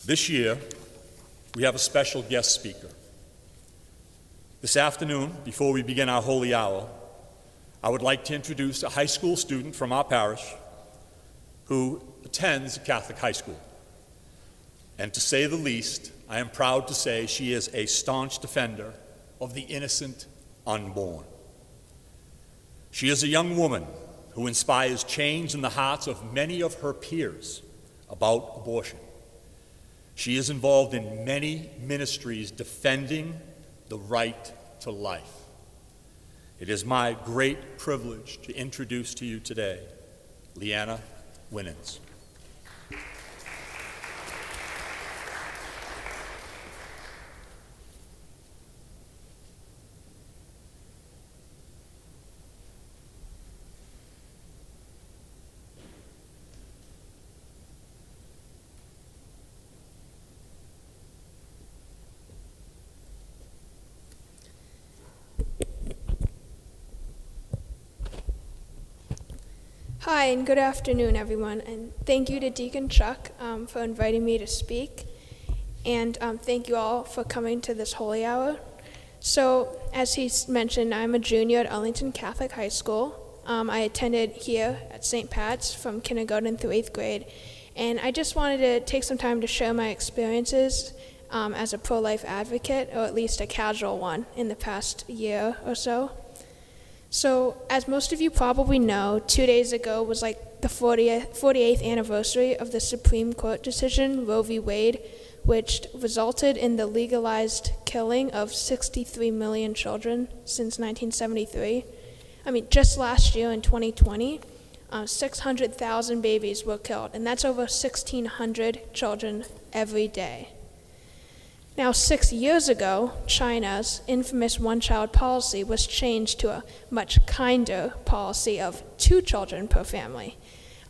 This year, we have a special guest speaker. This afternoon, before we begin our holy hour, I would like to introduce a high school student from our parish who attends a Catholic high school. And to say the least, I am proud to say she is a staunch defender of the innocent unborn. She is a young woman who inspires change in the hearts of many of her peers about abortion. She is involved in many ministries defending the right to life. It is my great privilege to introduce to you today Liana Winans. Hi, and good afternoon, everyone. And thank you to Deacon Chuck for inviting me to speak. And thank you all for coming to this holy hour. So, as he mentioned, I'm a junior at Arlington Catholic High School. I attended here at St. Pat's from kindergarten through 8th grade. And I just wanted to take some time to share my experiences as a pro-life advocate, or at least a casual one, in the past year or so. So, as most of you probably know, 2 days ago was like the 48th anniversary of the Supreme Court decision, Roe v. Wade, which resulted in the legalized killing of 63 million children since 1973. I mean, just last year in 2020, 600,000 babies were killed, and that's over 1,600 children every day. Now, 6 years ago, China's infamous one-child policy was changed to a much kinder policy of 2 children per family.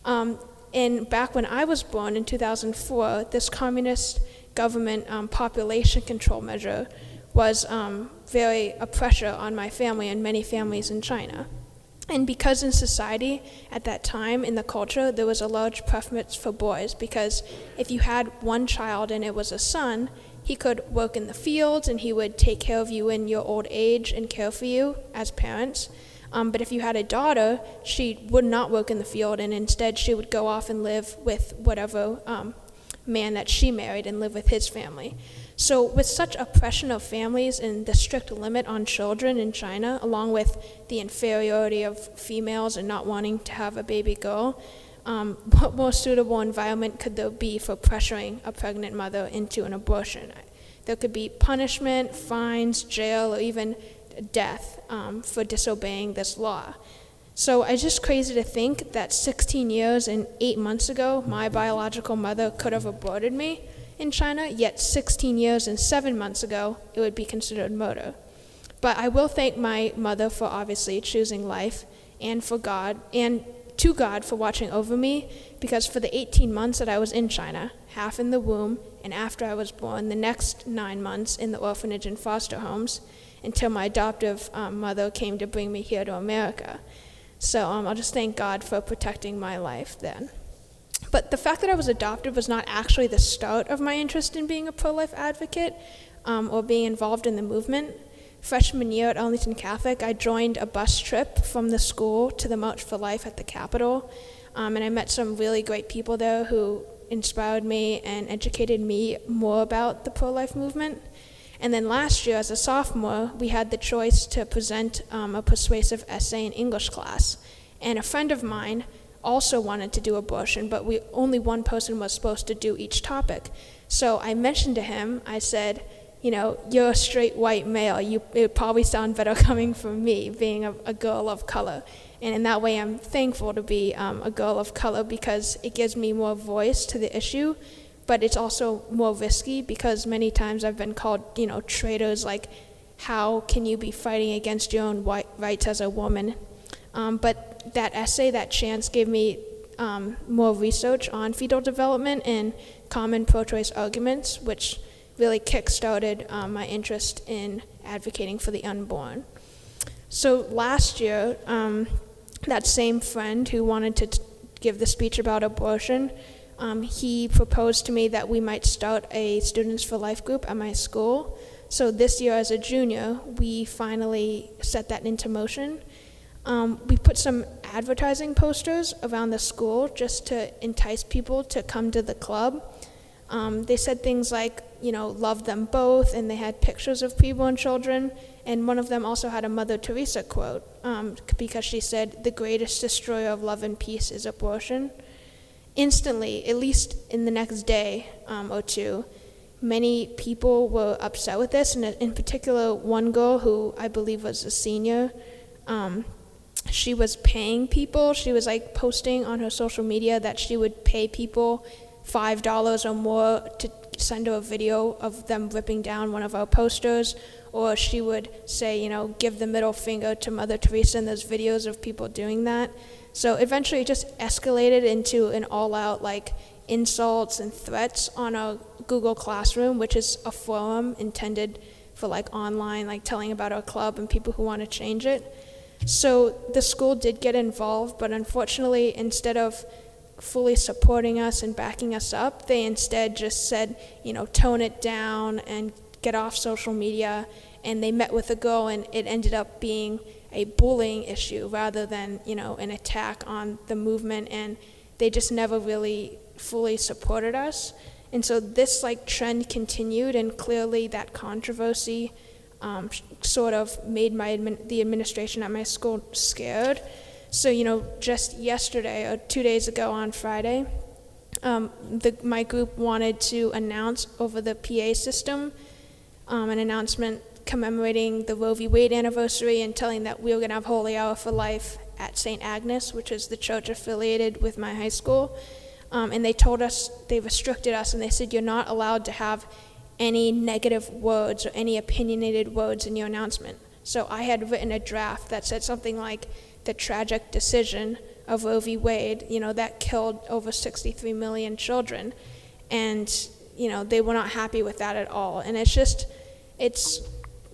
And back when I was born in 2004, this communist government population control measure was very a pressure on my family and many families in China. And because in society at that time, in the culture, there was a large preference for boys, because if you had one child and it was a son, he could work in the fields and he would take care of you in your old age and care for you as parents. But if you had a daughter, she would not work in the field, and instead she would go off and live with whatever man that she married and live with his family. So with such oppression of families and the strict limit on children in China, along with the inferiority of females and not wanting to have a baby girl, what more suitable environment could there be for pressuring a pregnant mother into an abortion? There could be punishment, fines, jail, or even death for disobeying this law. So it's just crazy to think that 16 years and 8 months ago, my biological mother could have aborted me in China, yet 16 years and 7 months ago, it would be considered murder. But I will thank my mother for obviously choosing life, and for God, and to God for watching over me, because for the 18 months that I was in China, half in the womb, and after I was born, the next 9 months in the orphanage and foster homes, until my adoptive mother came to bring me here to America. So I'll just thank God for protecting my life then. But the fact that I was adopted was not actually the start of my interest in being a pro-life advocate or being involved in the movement. Freshman year at Arlington Catholic, I joined a bus trip from the school to the March for Life at the Capitol, and I met some really great people there who inspired me and educated me more about the pro-life movement. And then last year, as a sophomore, we had the choice to present a persuasive essay in English class. And a friend of mine also wanted to do abortion, but only one person was supposed to do each topic. So I mentioned to him, I said, you know, you're a straight white male. It would probably sound better coming from me, being a girl of color. And in that way, I'm thankful to be a girl of color, because it gives me more voice to the issue. But it's also more risky, because many times I've been called, traitors, like, how can you be fighting against your own rights as a woman? But that essay, that chance, gave me more research on fetal development and common pro-choice arguments, which really kick-started my interest in advocating for the unborn. So last year, that same friend who wanted to give the speech about abortion he proposed to me that we might start a Students for Life group at my school. So this year as a junior, we finally set that into motion. We put some advertising posters around the school just to entice people to come to the club. They said things like, love them both, and they had pictures of preborn children, and one of them also had a Mother Teresa quote, because she said, "The greatest destroyer of love and peace is abortion." Instantly, at least in the next day or two, many people were upset with this, and in particular, one girl who I believe was a senior, she was paying people. She was posting on her social media that she would pay people $5 or more to send her a video of them ripping down one of our posters, or she would say, give the middle finger to Mother Teresa, and there's videos of people doing that. So eventually it just escalated into an all-out insults and threats on a Google Classroom, which is a forum intended for online, telling about our club and people who want to change it. So the school did get involved, but unfortunately, instead of fully supporting us and backing us up, they instead just said, tone it down and get off social media. And they met with the girl, and it ended up being a bullying issue rather than, an attack on the movement. And they just never really fully supported us. And so this trend continued, and clearly that controversy sort of made the administration at my school scared. So, just yesterday or 2 days ago on Friday, my group wanted to announce over the PA system an announcement commemorating the Roe v. Wade anniversary and telling that we were going to have Holy Hour for Life at St. Agnes, which is the church affiliated with my high school. And they told us, they restricted us, and they said you're not allowed to have any negative words or any opinionated words in your announcement. So I had written a draft that said something like, the tragic decision of Roe v. Wade, that killed over 63 million children. And, they were not happy with that at all. And it's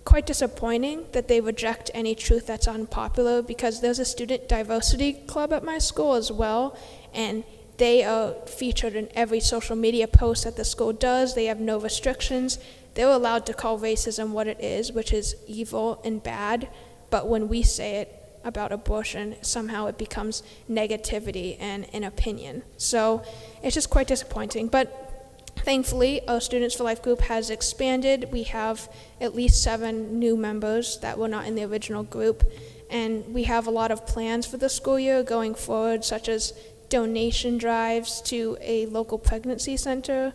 quite disappointing that they reject any truth that's unpopular, because there's a student diversity club at my school as well, and they are featured in every social media post that the school does. They have no restrictions. They're allowed to call racism what it is, which is evil and bad. But when we say it about abortion, somehow it becomes negativity and an opinion. So it's just quite disappointing. But thankfully, our Students for Life group has expanded. We have at least 7 new members that were not in the original group. And we have a lot of plans for the school year going forward, such as donation drives to a local pregnancy center,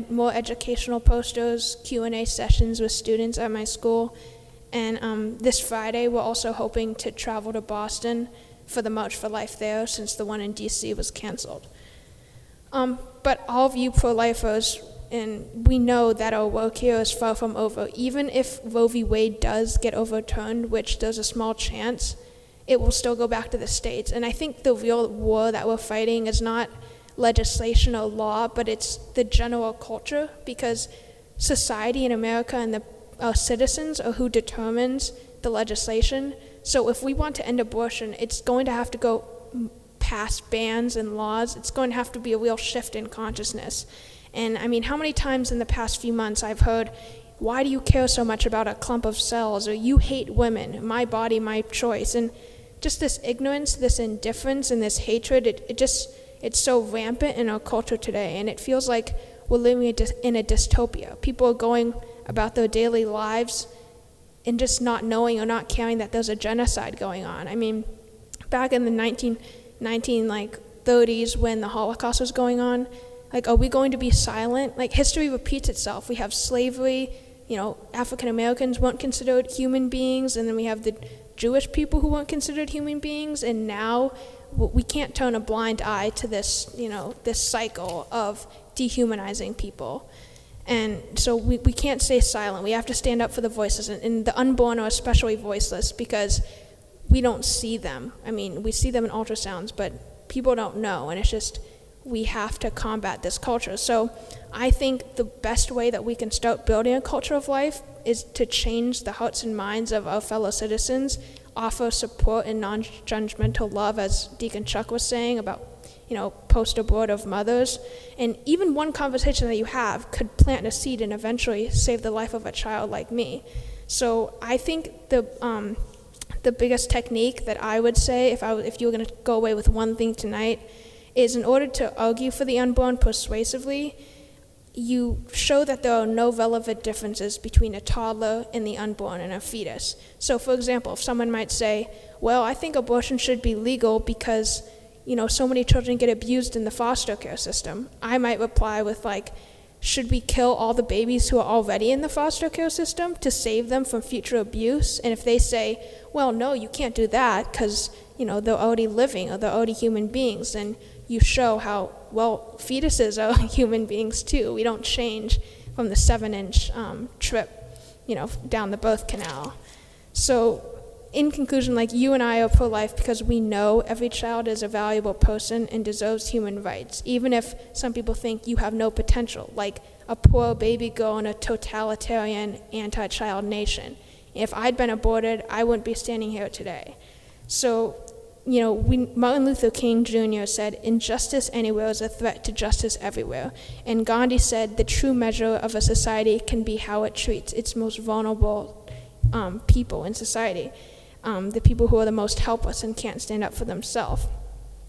more educational posters, Q&A sessions with students at my school. And this Friday, we're also hoping to travel to Boston for the March for Life there, since the one in DC was canceled. But all of you pro-lifers, and we know that our work here is far from over. Even if Roe v. Wade does get overturned, which there's a small chance, it will still go back to the states. And I think the real war that we're fighting is not legislation or law, but it's the general culture, because society in America and our citizens are who determines the legislation. So if we want to end abortion, it's going to have to go past bans and laws. It's going to have to be a real shift in consciousness. And I mean, how many times in the past few months I've heard, why do you care so much about a clump of cells? Or you hate women, my body, my choice. And just this ignorance, this indifference, and this hatred, it's so rampant in our culture today. And it feels like we're living in a dystopia. People are going about their daily lives and just not knowing or not caring that there's a genocide going on. I mean, back in the 1930s when the Holocaust was going on, are we going to be silent? History repeats itself. We have slavery, African Americans weren't considered human beings, and then we have the Jewish people who weren't considered human beings, and now we can't turn a blind eye to this, this cycle of dehumanizing people. And so we can't stay silent. We have to stand up for the voiceless, and the unborn are especially voiceless because we don't see them. I mean, we see them in ultrasounds, but people don't know, and it's just, we have to combat this culture. So I think the best way that we can start building a culture of life is to change the hearts and minds of our fellow citizens, offer support and non-judgmental love, as Deacon Chuck was saying, about post-abortive mothers. And even one conversation that you have could plant a seed and eventually save the life of a child like me. So I think the biggest technique that I would say, if you were going to go away with one thing tonight, is in order to argue for the unborn persuasively, you show that there are no relevant differences between a toddler and the unborn and a fetus. So, for example, if someone might say, well, I think abortion should be legal because, so many children get abused in the foster care system, I might reply with, should we kill all the babies who are already in the foster care system to save them from future abuse? And if they say, well, no, you can't do that because, they're already living or they're already human beings, then you show how, well, fetuses are human beings too. We don't change from the 7-inch trip, down the birth canal. So in conclusion, you and I are pro-life because we know every child is a valuable person and deserves human rights, even if some people think you have no potential, like a poor baby girl in a totalitarian anti-child nation. If I'd been aborted, I wouldn't be standing here today. So, Martin Luther King Jr. said, injustice anywhere is a threat to justice everywhere. And Gandhi said, the true measure of a society can be how it treats its most vulnerable people in society. The people who are the most helpless and can't stand up for themselves.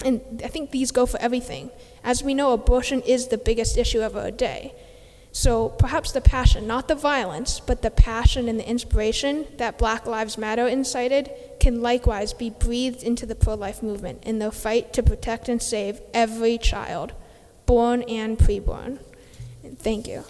And I think these go for everything. As we know, abortion is the biggest issue of our day. So perhaps the passion, not the violence, but the passion and the inspiration that Black Lives Matter incited can likewise be breathed into the pro-life movement in their fight to protect and save every child, born and preborn. And thank you.